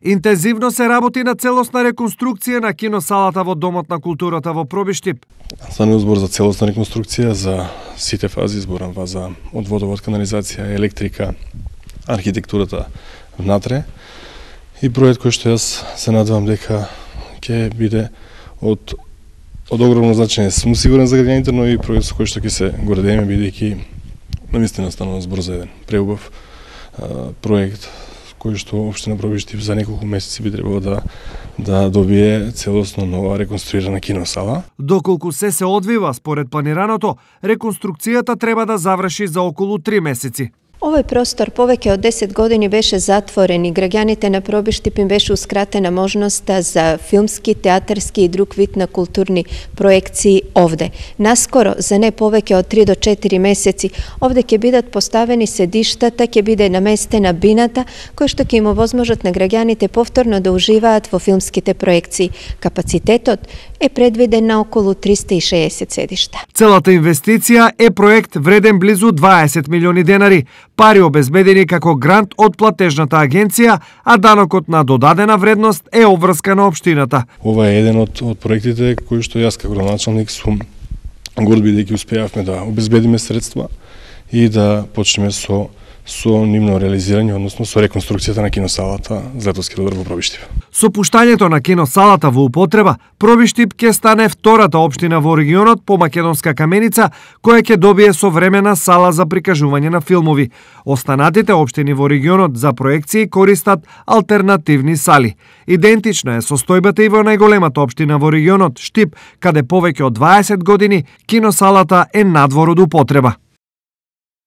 Интензивно се работи на целосна реконструкција на киносалата во Домот на културата во Пробиштип. Станува збор за целосна реконструкција за сите фази, зборам за од водовод, канализација, електрика, архитектурата внатре. И проект кој што јас се надевам дека ќе биде од огромно значење. Сум сигурен за граѓаните, но и проект со кој што ќе се гордееме, бидејќи навистина станува збор за еден преубав проект кој што општина Пробиштип за неколку месеци би требало да добие целосно нова реконструирана киносала. Доколку се одвива според планираното, реконструкцијата треба да заврши за околу 3 месеци. Овој простор повеќе од 10 години беше затворен и граѓаните на Пробиштип им беше ускратена можноста за филмски, театарски и друг вид на културни проекции овде. Наскоро, за не повеќе од 3 до 4 месеци, овде ќе бидат поставени седиштата, ќе биде наместена бината, која што ќе им овозможат на граѓаните повторно да уживаат во филмските проекции. Капацитетот е предвиден на околу 360 седишта. Целата инвестиција е проект вреден близу 20 милиони денари, пари обезбедени како грант од платежната агенција, а данокот на додадена вредност е обврска на општината. Ова е еден од проектите кои што јас како градоначалник сум горд бидејќи успеавме да обезбедиме средства и да почнеме со нивно реализирање, односно со реконструкцијата на киносалата Златовски родар во Пробиштип. Со пуштањето на киносалата во употреба, Пробиштип ќе стане втората општина во регионот по македонска каменица која ќе добие современа сала за прикажување на филмови. Останатите општини во регионот за проекции користат алтернативни сали. Идентична е состојбата и во најголемата општина во регионот, Штип, каде повеќе од 20 години киносалата е надвор од употреба.